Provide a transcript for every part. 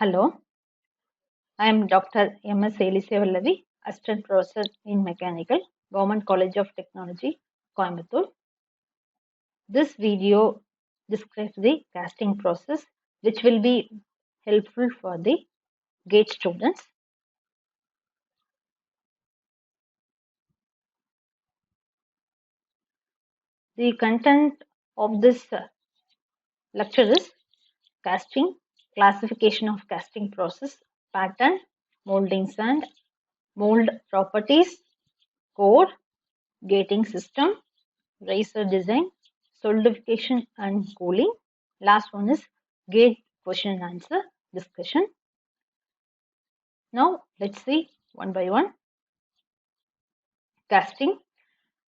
Hello, I am Dr. M.S. Elisevallavi, Assistant Professor in Mechanical, Government College of Technology, Coimbatore. This video describes the casting process, which will be helpful for the GATE students. The content of this lecture is casting, classification of casting process, pattern, molding sand, mold properties, core, gating system, riser design, solidification and cooling. Last one is gate question and answer discussion. Now let's see one by one. Casting.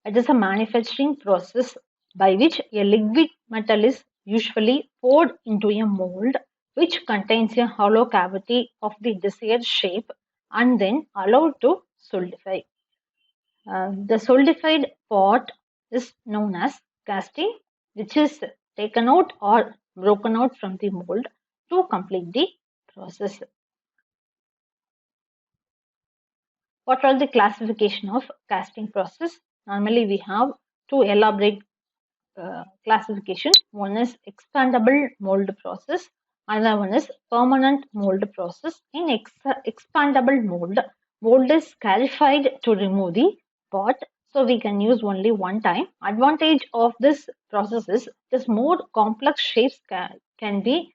It is a manufacturing process by which a liquid metal is usually poured into a mold which contains a hollow cavity of the desired shape and then allowed to solidify. The solidified part is known as casting, which is taken out or broken out from the mold to complete the process. What are the classification of casting process? Normally we have two elaborate classification. One is expandable mold process, another one is permanent mold process. In expandable mold is scarified to remove the part, so we can use only one time. Advantage of this process is this more complex shapes can be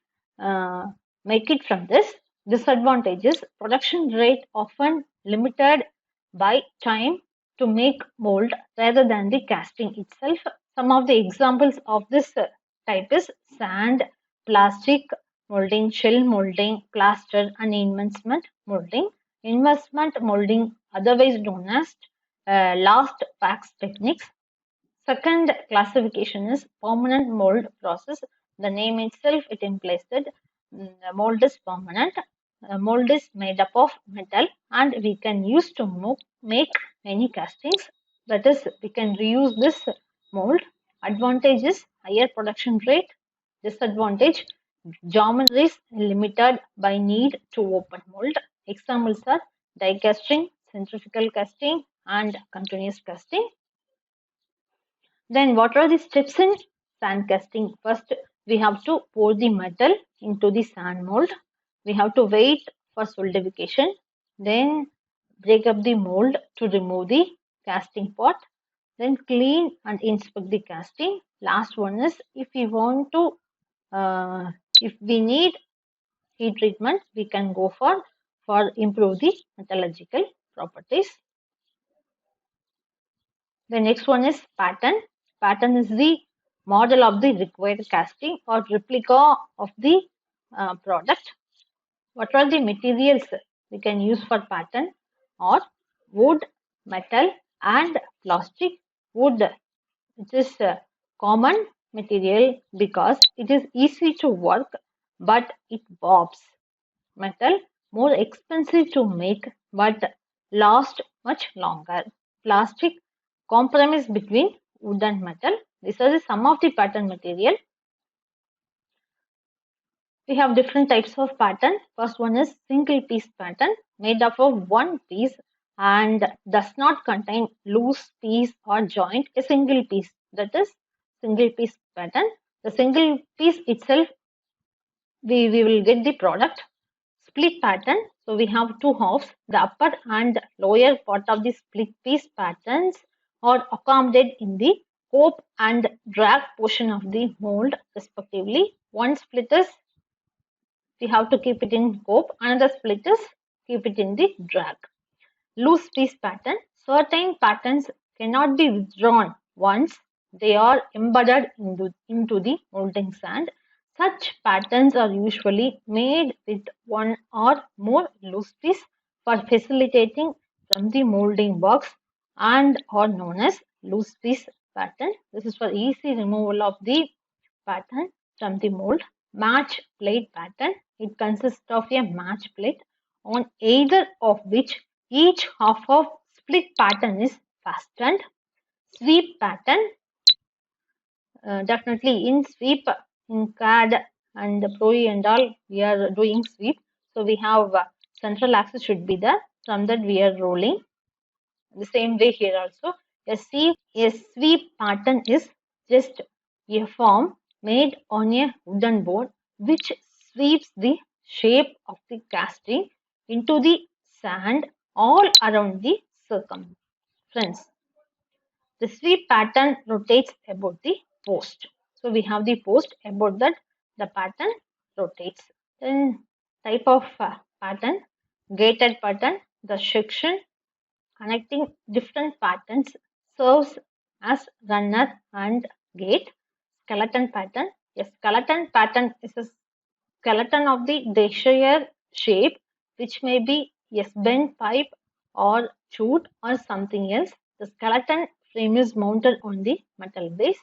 make it from this. Disadvantage is production rate often limited by time to make mold rather than the casting itself. Some of the examples of this type is sand, plastic molding, shell molding, plaster, and investment molding. Investment molding, otherwise known as last pass techniques. Second classification is permanent mold process. The name itself, it implies that the mold is permanent. Mold is made up of metal and we can use to make any castings. That is, we can reuse this mold. Advantage is higher production rate. Disadvantage, geometry is limited by need to open mold. Examples are die casting, centrifugal casting, and continuous casting. Then what are the steps in sand casting? First, we have to pour the metal into the sand mold. We have to wait for solidification. Then break up the mold to remove the casting pot. Then clean and inspect the casting. Last one is if we want to, if we need heat treatment, we can go for improve the metallurgical properties. The next one is pattern. Pattern is the model of the required casting or replica of the product. What are the materials we can use for pattern? Or wood, metal, and plastic. Wood, which is a common material because it is easy to work, but it bobs. Metal, more expensive to make, but last much longer. Plastic, compromise between wood and metal. These are some of the pattern material. We have different types of pattern. First one is single piece pattern, made up of one piece and does not contain loose piece or joint. A single piece, that is single piece pattern. The single piece itself, we will get the product. Split pattern. So we have two halves. The upper and lower part of the split piece patterns are accommodated in the cope and drag portion of the mold respectively. One split is we have to keep it in cope, another split is keep it in the drag. Loose piece pattern. Certain patterns cannot be withdrawn once they are embedded into the molding sand. Such patterns are usually made with one or more loose piece for facilitating from the molding box and are known as loose piece pattern. This is for easy removal of the pattern from the mold. Match plate pattern. It consists of a match plate on either of which each half of split pattern is fastened. Sweep pattern. Definitely in sweep, in CAD and Pro and all, we are doing sweep. So we have central axis should be there. From that we are rolling. The same way here also. A sweep pattern is just a form made on a wooden board which sweeps the shape of the casting into the sand all around the circumference. The sweep pattern rotates about the post. So we have the post, about that the pattern rotates. Then type of pattern, gated pattern, the section connecting different patterns serves as runner and gate. Skeleton pattern. A skeleton pattern is a skeleton of the desired shape, which may be a bent pipe or chute or something else. The skeleton frame is mounted on the metal base.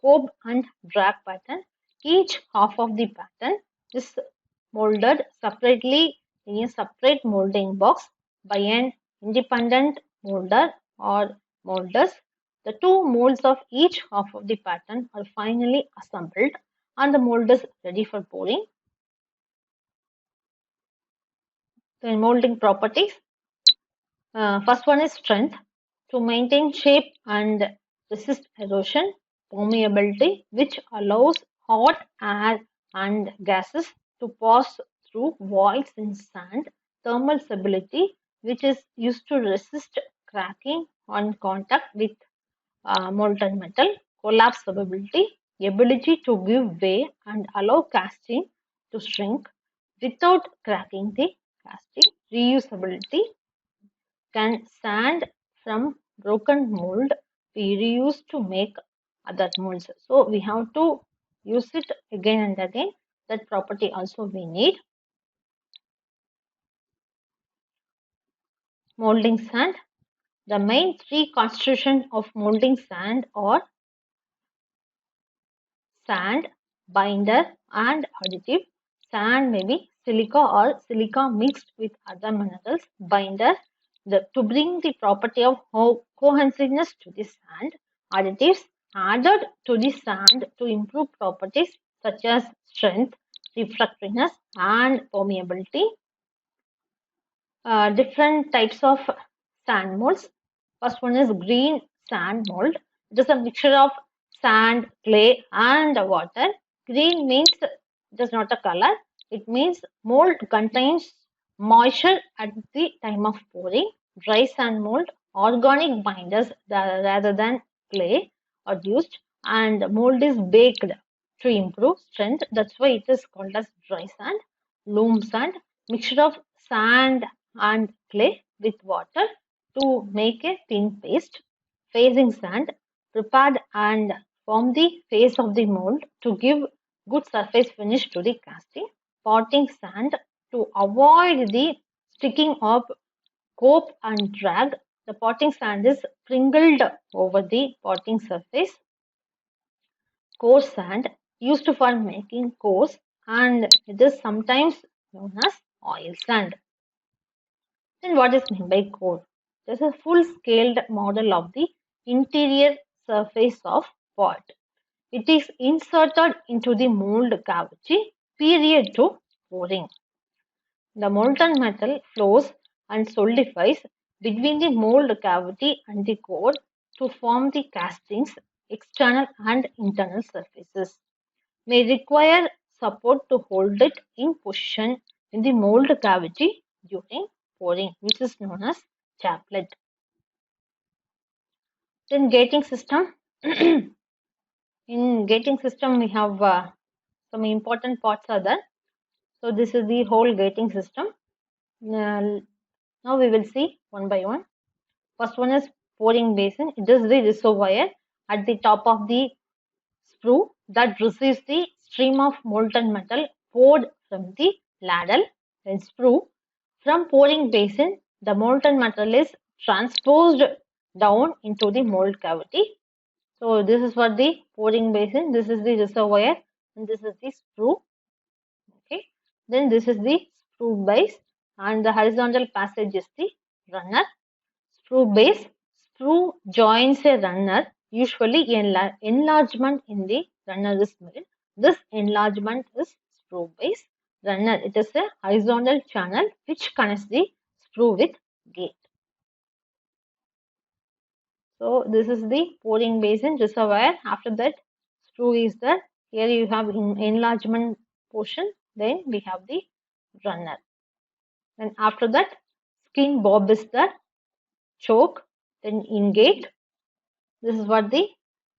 Cob and drag pattern. Each half of the pattern is molded separately in a separate molding box by an independent molder or molders. The two molds of each half of the pattern are finally assembled and the mold is ready for pouring. The molding properties. First one is strength. To maintain shape and resist erosion, permeability, which allows hot air and gases to pass through voids in sand, thermal stability, which is used to resist cracking on contact with molten metal, collapsibility, ability to give way and allow casting to shrink without cracking the casting, reusability, can sand from broken mold be reused to make other molds? So we have to use it again and again. That property also we need. Molding sand. The main three constitutions of molding sand are sand, binder, and additive. Sand may be silica or silica mixed with other minerals. Binder, to bring the property of cohesiveness to the sand. Additives added to the sand to improve properties such as strength, refractoriness, and permeability. Different types of sand molds. First one is green sand mold. It is a mixture of sand, clay, and water. Green means it is not a color. It means mold contains moisture at the time of pouring. Dry sand mold, organic binders rather than clay are used, and mold is baked to improve strength. That's why it is called as dry sand. Loam sand, mixture of sand and clay with water to make a thin paste. Facing sand, prepared and form the face of the mold to give good surface finish to the casting. Potting sand to avoid the sticking of cope and drag. The potting sand is sprinkled over the potting surface. Coarse sand used for making coarse, and it is sometimes known as oil sand. Then what is meant by core? This is a full-scaled model of the interior surface of pot. It is inserted into the mold cavity prior to pouring. The molten metal flows and solidifies between the mold cavity and the core to form the castings, external and internal surfaces. May require support to hold it in position in the mold cavity during pouring, which is known as chaplet. Then gating system. In gating system, we have some important parts are there. So this is the whole gating system. Now we will see one by one. First one is pouring basin. It is the reservoir at the top of the sprue that receives the stream of molten metal poured from the ladle and sprue. From pouring basin, the molten metal is transposed down into the mold cavity. So this is for the pouring basin. This is the reservoir, and this is the sprue. Okay. Then this is the sprue base, and the horizontal passage is the runner. Sprue base. Sprue joins a runner. Usually, enlargement in the runner is made. This enlargement is sprue base. runner. It is a horizontal channel which connects the sprue with gate. So this is the pouring basin reservoir. After that, sprue is there. Here you have enlargement portion. Then we have the runner. And after that, skin bob is the choke. Then ingate. This is what the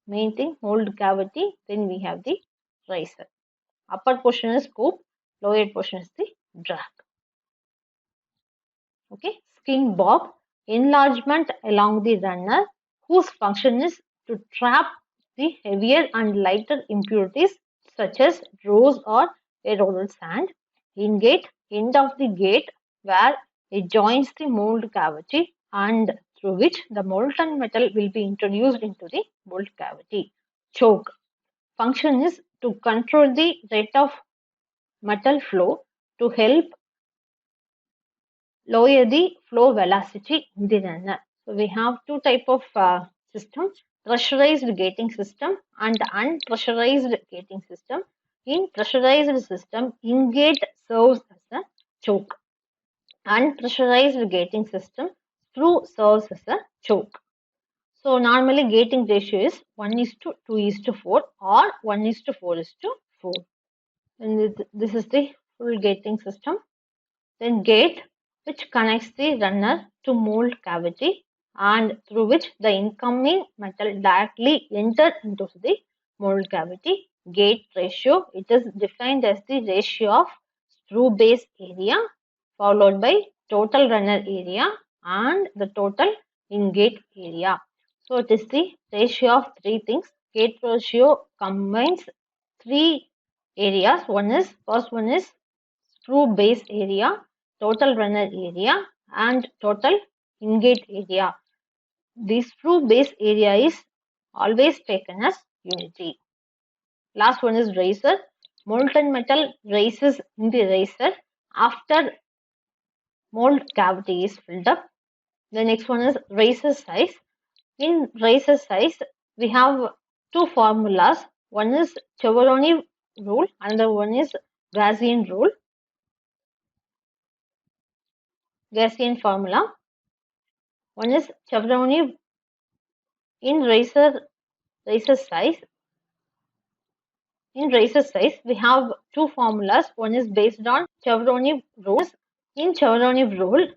main thing, mold cavity. Then we have the riser. Upper portion is scoop. Lower portion is the drag. Okay, skin bob, enlargement along the runner, whose function is to trap the heavier and lighter impurities such as rose or eroded sand. Ingate, end of the gate where it joins the mold cavity and through which the molten metal will be introduced into the mold cavity. Choke, function is to control the rate of metal flow to help lower the flow velocity in the runner. So we have two type of systems: pressurized gating system and unpressurized gating system. In pressurized system, ingate serves as a choke. Unpressurized gating system, sprue serves as a choke. So normally gating ratio is 1:2:4 or 1:4:4. And this is the full gating system. Then gate, which connects the runner to mold cavity and through which the incoming metal directly enters into the mold cavity. Gate ratio, it is defined as the ratio of sprue base area followed by total runner area and the total in-gate area. So it is the ratio of three things. Gate ratio combines three areas. First one is sprue base area, total runner area, and total in-gate area. The sprue base area is always taken as unity. Last one is riser. Molten metal rises in the riser after mold cavity is filled up. The next one is riser size. In riser size, we have two formulas. One is Chevroni rule, another one is Gaussian rule. Gaussian formula. One is Chevroni in riser size. In riser size, we have two formulas. One is based on Chevroni rules. In Chevroni rule,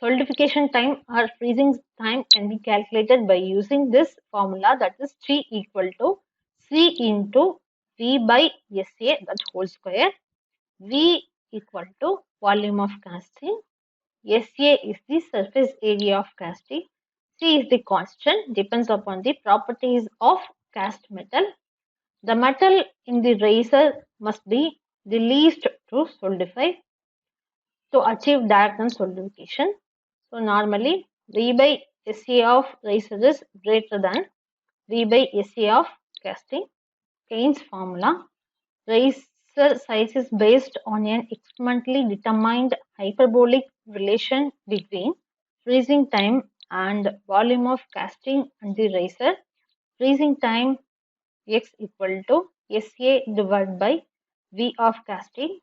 solidification time or freezing time can be calculated by using this formula, that is T equal to C into V by SA, that whole square. V equal to volume of casting. SA is the surface area of casting. C is the constant, depends upon the properties of cast metal. The metal in the riser must be the least to solidify to achieve diagonal solidification. So normally V by SA of riser is greater than V by SA of casting. Keynes formula. Riser size is based on an experimentally determined hyperbolic relation between freezing time and volume of casting and the riser. Freezing time x equal to SA divided by V of casting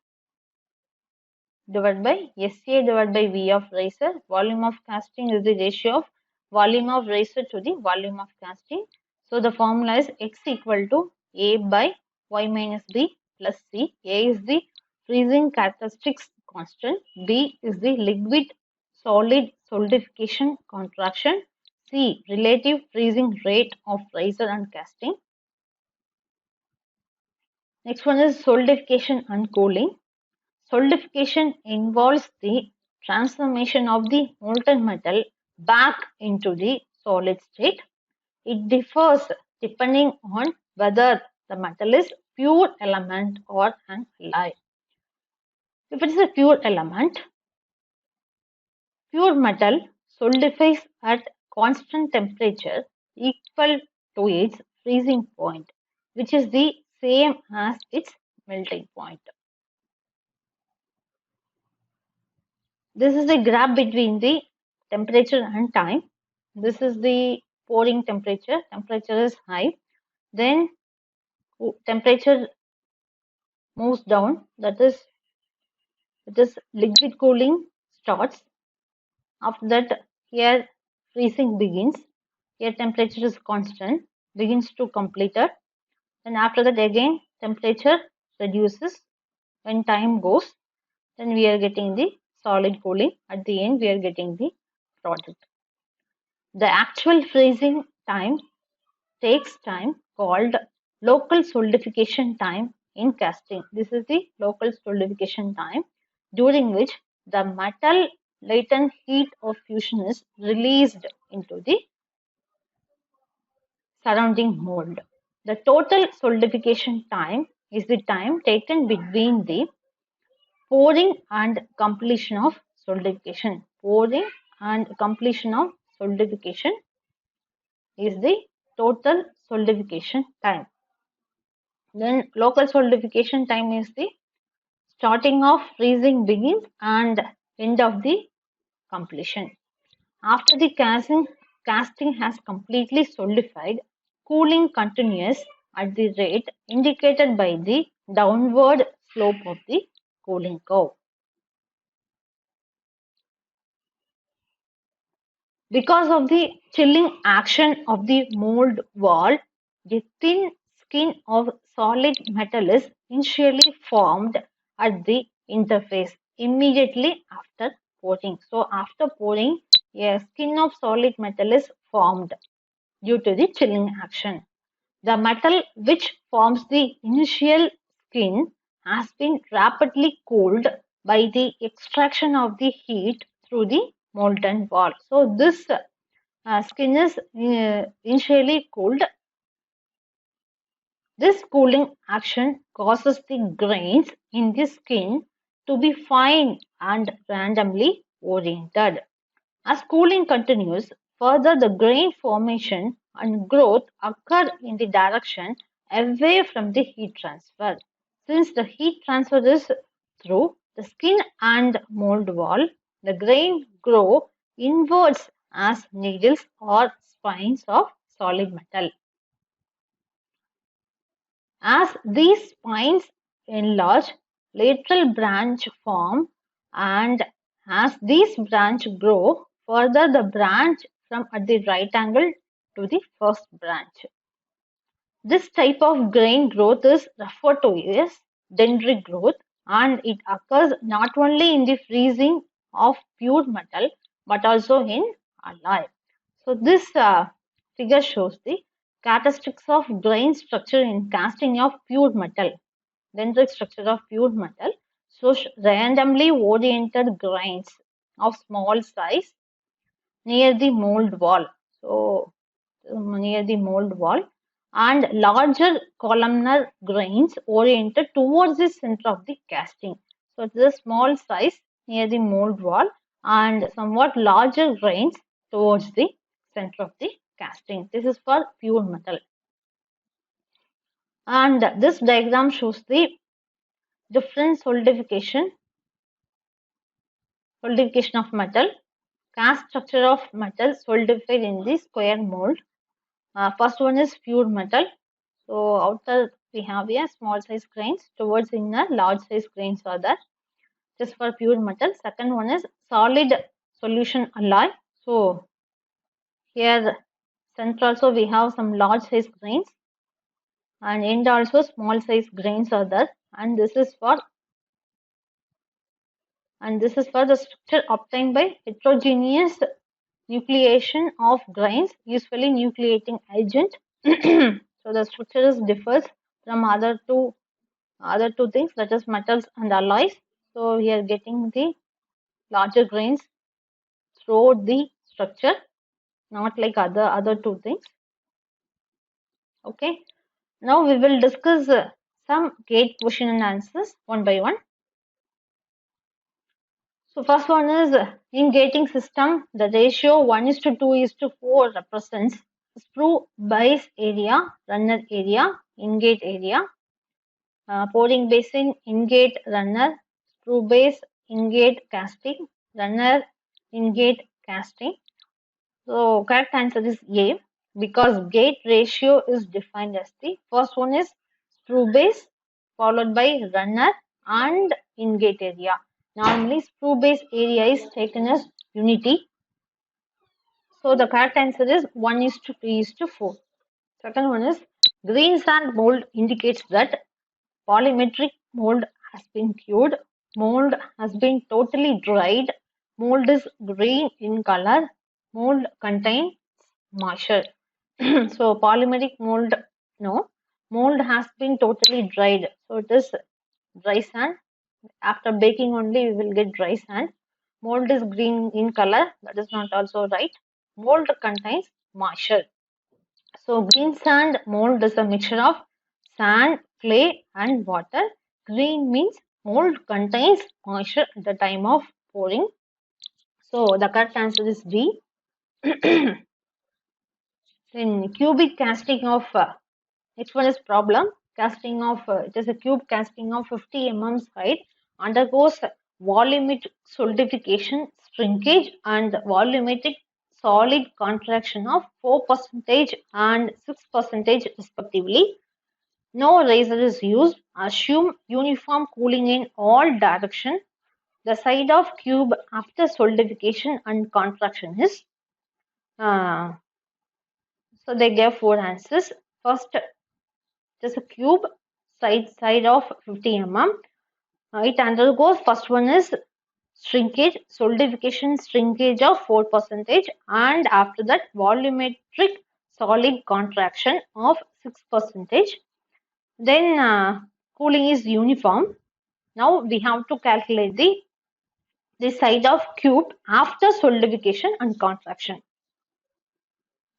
divided by SA divided by V of riser. Volume of casting is the ratio of volume of riser to the volume of casting. So the formula is x equal to A by y minus B plus C. A is the freezing characteristics constant. B is the liquid solid solidification contraction. C, relative freezing rate of riser and casting. Next one is solidification and cooling. Solidification involves the transformation of the molten metal back into the solid state. It differs depending on whether the metal is pure element or an alloy. If it is a pure element, pure metal solidifies at constant temperature equal to its freezing point, which is the same as its melting point. This is the graph between the temperature and time. This is the pouring temperature. Temperature is high. Then temperature moves down. That is It is liquid cooling starts. After that, here freezing begins. Here temperature is constant, begins to completed. And after that again temperature reduces when time goes. Then we are getting the solid cooling. At the end we are getting the product. The actual freezing time takes time called local solidification time in casting. This is the local solidification time during which the metal latent heat of fusion is released into the surrounding mold. The total solidification time is the time taken between the pouring and completion of solidification. Pouring and completion of solidification is the total solidification time. Then local solidification time is the starting of freezing begins and end of the completion. After the casting has completely solidified, cooling continues at the rate indicated by the downward slope of the cooling curve. Because of the chilling action of the mold wall, the thin skin of solid metal is initially formed at the interface immediately after pouring. So after pouring, a skin of solid metal is formed due to the chilling action. The metal which forms the initial skin has been rapidly cooled by the extraction of the heat through the molten wall. So this skin is initially cooled. This cooling action causes the grains in the skin to be fine and randomly oriented. As cooling continues, further the grain formation and growth occur in the direction away from the heat transfer. Since the heat transfer is through the skin and mold wall, the grain grow inwards as needles or spines of solid metal. As these spines enlarge, lateral branch form, and as these branch grow, further the branch from at the right angle to the first branch. This type of grain growth is referred to as dendritic growth, and it occurs not only in the freezing of pure metal but also in alloy. So this figure shows the characteristics of grain structure in casting of pure metal. Dendritic structure of pure metal shows randomly oriented grains of small size near the mold wall. So near the mold wall, and larger columnar grains oriented towards the center of the casting. So it's a small size near the mold wall and somewhat larger grains towards the center of the casting. This is for pure metal. And this diagram shows the different solidification of metal. Cast structure of metal solidified in the square mold. First one is pure metal. So outer we have here small size grains, towards inner large size grains are there. Just for pure metal. Second one is solid solution alloy. So here center also we have some large size grains, and end also small size grains are there. And this is for the structure obtained by heterogeneous nucleation of grains, usually nucleating agent. So the structure differs from other two things, that is metals and alloys. So we are getting the larger grains throughout the structure, not like other two things. Okay, now we will discuss some gate question and answers one by one. So first one is in gating system, the ratio 1:2:4 represents sprue base area, runner area, in-gate area, pouring basin, in-gate runner, sprue base, in-gate casting, runner, in-gate casting. So correct answer is A, because gate ratio is defined as the first one is sprue base followed by runner and in-gate area. Normally, sprue base area is taken as unity. So the correct answer is 1:3:4. Second one is green sand mold indicates that polymetric mold has been cured. Mold has been totally dried. Mold is green in color. Mold contains moisture. So polymeric mold, no. Mold has been totally dried. So it is dry sand. After baking only we will get dry sand. Mold is green in color. That is not also right. Mold contains moisture. So green sand mold is a mixture of sand, clay and water. Green means mold contains moisture at the time of pouring. So the correct answer is D. Then cubic casting of next one is problem. Casting of it is a cube casting of 50 mm height undergoes volumetric solidification, shrinkage, and volumetric solid contraction of 4% and 6% respectively. No razor is used. Assume uniform cooling in all direction. The side of cube after solidification and contraction is. So they gave four answers. First, just a cube side of 50 mm. It undergoes, first one is shrinkage, solidification shrinkage of 4%, and after that volumetric solid contraction of 6%. Then cooling is uniform. Now we have to calculate the side of cube after solidification and contraction.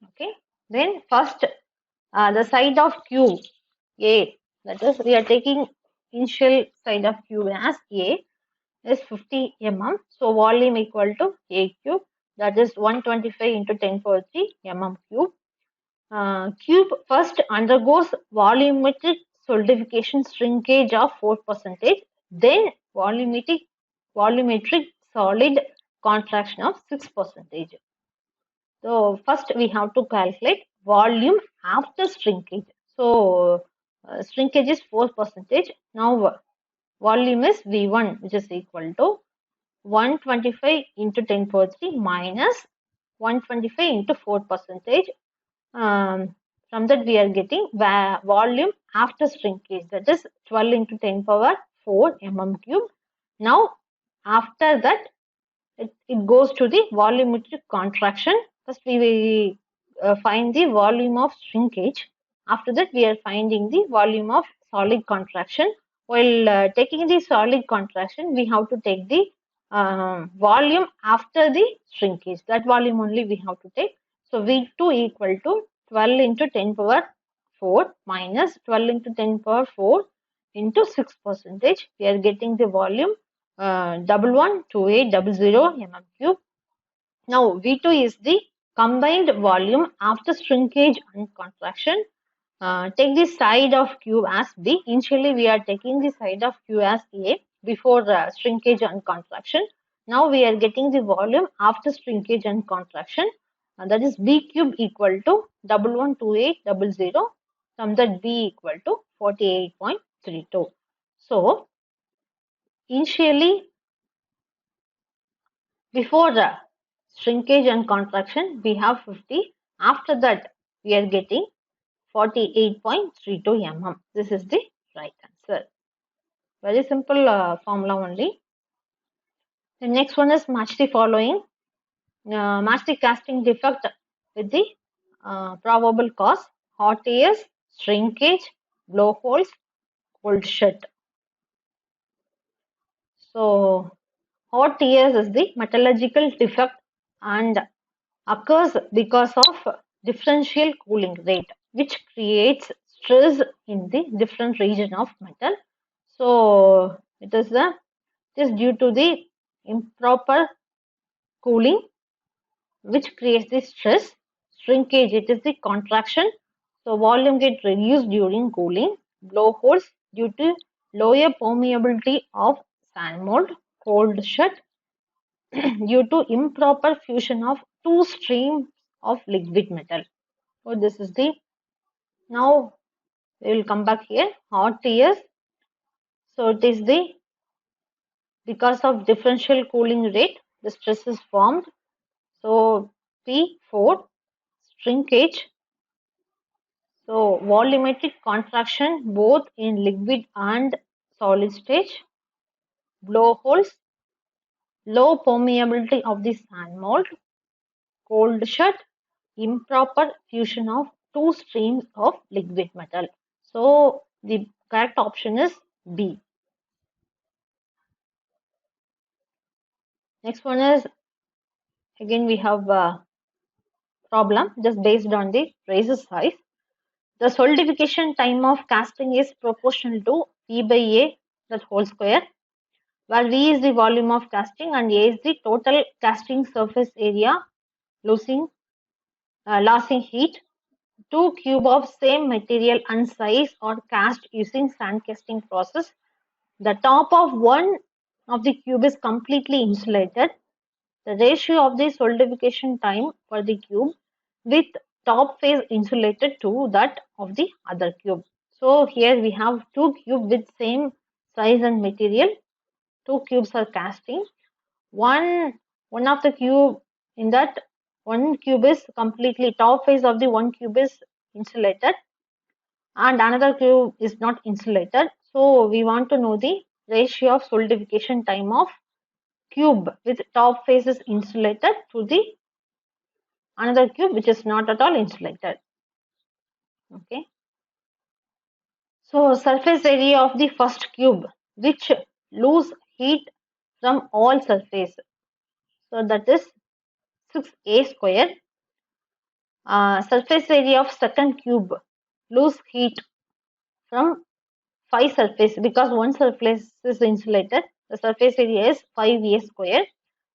Okay. Then first the side of cube A, that is we are taking initial side of cube as A is 50 mm. So volume equal to A cube, that is 125 into 10 power 3 mm cube. Cube first undergoes volumetric solidification shrinkage of 4%, then volumetric solid contraction of 6%. So first we have to calculate volume after shrinkage. So shrinkage is 4%. Now volume is V1, which is equal to 125 into 10 power 3 minus 125 into 4%. From that we are getting volume after shrinkage, that is 12 into 10 power 4 mm cube. Now after that it goes to the volumetric contraction. First we will find the volume of shrinkage. After that we are finding the volume of solid contraction. While taking the solid contraction, we have to take the volume after the shrinkage. That volume only we have to take. So V2 equal to 12 into 10 power 4 minus 12 into 10 power 4 into 6%. We are getting the volume 112800 mm cube. Now V2 is the combined volume after shrinkage and contraction. Take the side of cube as B. Initially we are taking the side of cube as A before shrinkage and contraction. Now we are getting the volume after shrinkage and contraction, and that is B cube equal to 112800. From that B equal to 48.32. So initially before the shrinkage and contraction we have 50. After that we are getting 48.32 mm. This is the right answer. Very simple formula only. The next one is match the following. Match the casting defect with the probable cause: hot tears, shrinkage, blowholes, cold shut. So hot tears is the metallurgical defect and occurs because of differential cooling rate, which creates stress in the different region of metal. So it is due to the improper cooling which creates the stress. Shrinkage, it is the contraction. So volume get reduced during cooling. Blowholes due to lower permeability of sand mold. Cold shut due to improper fusion of two streams of liquid metal. So this is the, now we will come back here, hot tears. So it is the Because of differential cooling rate, the stress is formed. So P4, shrinkage. So volumetric contraction both in liquid and solid stage. Blowholes, low permeability of the sand mold. Cold shut, improper fusion of two streams of liquid metal. So the correct option is B. Next one is, again we have a problem just based on the tracer size. The solidification time of casting is proportional to P by A, that whole square, where V is the volume of casting and A is the total casting surface area losing heat. 2 cube of same material and size are cast using sand casting process. The top of one of the cube is completely insulated. The ratio of the solidification time for the cube with top face insulated to that of the other cube. So here we have two cubes with same size and material. Two cubes are casting. One of the cube, in that one cube is completely, top face of the one cube is insulated and another cube is not insulated. So we want to know the ratio of solidification time of cube with top face is insulated to the another cube which is not at all insulated. Okay. So surface area of the first cube which lose heat from all surface. So that is 6a square. Surface area of second cube lose heat from 5 surface, because one surface is insulated. The surface area is 5a square.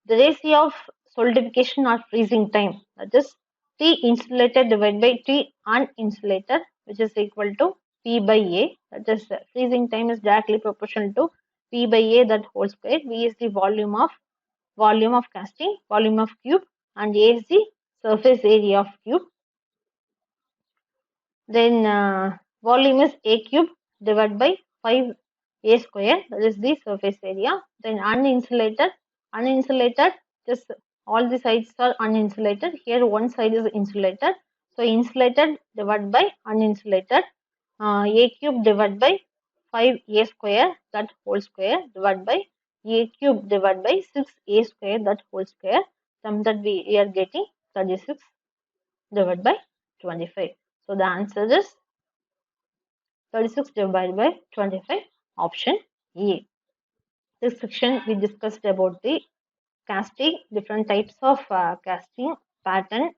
The ratio of solidification or freezing time, that is T insulated divided by T uninsulated, which is equal to P by A. That is freezing time is directly proportional to P by A, that whole square. V is the volume of casting, volume of cube, and A is the surface area of cube. Then volume is A cube divided by 5a square, that is the surface area. Then uninsulated, just all the sides are uninsulated. Here one side is insulated. So insulated divided by uninsulated, a cube divided by 5a square, that whole square, divided by a cube divided by 6a square, that whole square. Sum that we are getting 36 divided by 25. So the answer is 36 divided by 25, option A. This section we discussed about the casting, different types of casting, pattern,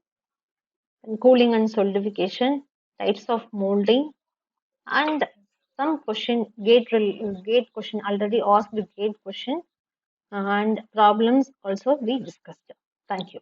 and cooling and solidification, types of molding, and some question, gate question, already asked the gate question, and problems also we discussed. Thank you.